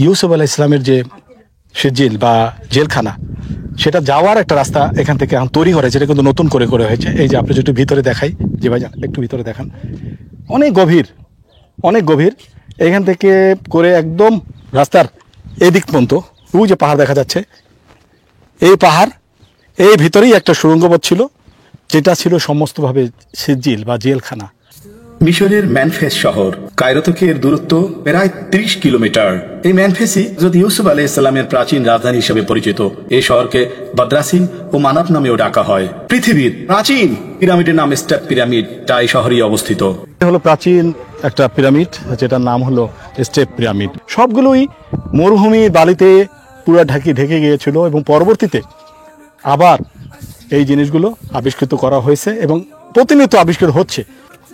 ইউসুফ আলাইহিস সালামের যে সিজিল বা জেলখানা, সেটা যাওয়ার একটা রাস্তা এখান থেকে এখন তৈরি করেছে, এটা কিন্তু নতুন করে করে হয়েছে। এই যে আপনি একটু ভিতরে দেখাই, যে ভাইজান একটু ভিতরে দেখান, অনেক গভীর, অনেক গভীর। এখান থেকে করে একদম রাস্তার এদিক পর্যন্ত ওই যে পাহাড় দেখা যাচ্ছে, এই পাহাড়, এই ভিতরেই একটা সুড়ঙ্গপথ ছিল, যেটা ছিল সমস্তভাবে সিজিল বা জেলখানা। মিশরের ম্যানফেস শহর কায়রো থেকে এর দূরত্ব প্রায় 30 কিলোমিটার। এই ম্যানফেসই যদি ইউসুফ আলাইহিস সালামের প্রাচীন রাজধানী হিসেবে পরিচিত। এই শহরকে বাদ্রাসিন ও মানাব নামেও ডাকা হয়। পৃথিবীর প্রাচীন পিরামিডের নাম স্টেপ পিরামিড, তা এই শহরেই অবস্থিত। এটা হলো প্রাচীন একটা পিরামিড, যেটার নাম হলো স্টেপ পিরামিড। সবগুলোই মরুভূমির বালিতে পুরো ঢেকে গিয়েছিল এবং পরবর্তীতে আবার এই জিনিসগুলো আবিষ্কৃত করা হয়েছে এবং প্রতিনিয়ত আবিষ্কার হচ্ছে।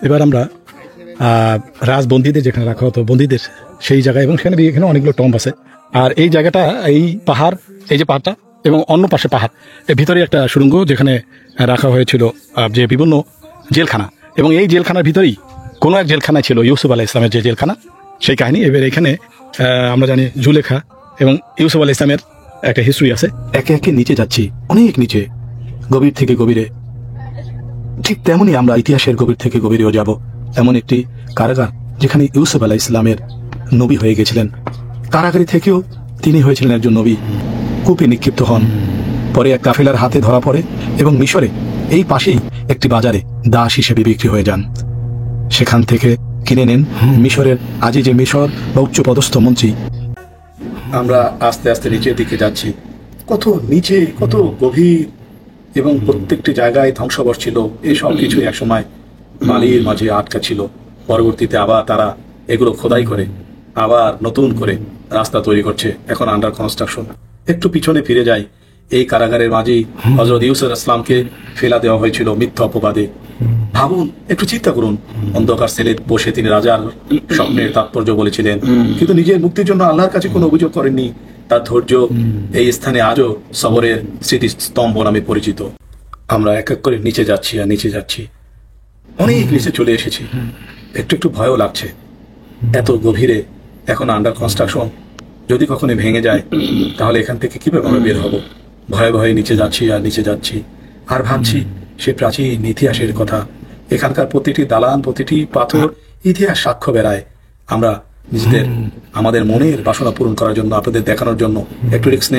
এবার আমরা রাজবন্দীদের যেখানে রাখা হতো, বন্দীদের সেই জায়গায়, এবং সেখানে এখানে অনেকগুলো টম্ব আছে। আর এই জায়গাটা, এই পাহাড়, এই যে পাহাড়টা এবং অন্য পাশে পাহাড়, এর ভিতরে একটা সুড়ঙ্গ যেখানে রাখা হয়েছিল যে বিভিন্ন জেলখানা, এবং এই জেলখানার ভিতরেই কোনো এক জেলখানায় ছিল ইউসুফ আলাইহিস সালামের যে জেলখানা, সেই কাহিনী। এবার এখানে আমরা জানি জুলেখা এবং ইউসুফ আলাইহিস সালামের একটা হিস্ট্রি আছে। একে একে নিচে যাচ্ছি, অনেক নিচে, গভীর থেকে গভীরে। ঠিক তেমনই আমরা ইতিহাসের গভীর থেকে গভীরেও যাব। এমন একটি কারাগার যেখানে ইউসুফ আলাইহিস সালামের নবী হয়ে গেছিলেন। কারাগারি থেকেও তিনি হয়েছিলেন একজন নবী। কূপে নিক্ষিপ্ত হন, পরে এক কাফেলার হাতে ধরা পড়ে এবং মিশরে এই পাশেই একটি বাজারে দাস হিসেবে বিক্রি হয়ে যান। সেখান থেকে কিনে নেন মিশরের আজিজে মিশর বা উচ্চপদস্থ মন্ত্রী। আমরা আস্তে আস্তে নিচের দিকে যাচ্ছি। কত নিচে, কত গভীর, এবং প্রত্যেকটি জায়গায় ধ্বংসবশ ছিল। এই সব কিছু একসময় বালির মাঝে আটকা ছিল। পরবর্তীতে আবার তারা এগুলো খোদাই করে আবার নতুন করে রাস্তা তৈরি করছে, এখন আন্ডার কনস্ট্রাকশন। একটু পিছনে ফিরে যাই, এই কারাগারের মাঝেই হযরত ইউসুফ ইসলামকে ফেলা দেওয়া হয়েছিল মিথ্যা অপবাদে। ভাবুন, একটু চিন্তা করুন, অন্ধকার সেলে বসে তিনি রাজার স্বপ্নের তাৎপর্য বলেছিলেন, কিন্তু নিজের মুক্তির জন্য আল্লাহর কাছে কোনো অভিযোগ করেননি। তার ধৈর্য এই স্থানে আজও সবরের স্মৃতিস্তম্ভ নামে পরিচিত। আমরা এক এক করে নিচে যাচ্ছি আর নিচে যাচ্ছি, অনেক নিচে চলে এসেছি। একটু একটু ভয়ও লাগছে, এত গভীরে, এখন আন্ডার কনস্ট্রাকশন। যদি কখনো ভেঙে যায় তাহলে এখান থেকে কিভাবে আমরা বের হব? ভয়ে ভয়ে নিচে যাচ্ছি আর নিচে যাচ্ছি, আর ভাবছি সে প্রাচীন ইতিহাসের কথা। এখানকার প্রতিটি দালান, প্রতিটি পাথর ইতিহাস সাক্ষ্য বেড়ায়। আমরা নিজেদের, আমাদের মনের বাসনা পূরণ করার জন্য, আপনাদের দেখানোর জন্য একটু রিস্ক নেওয়া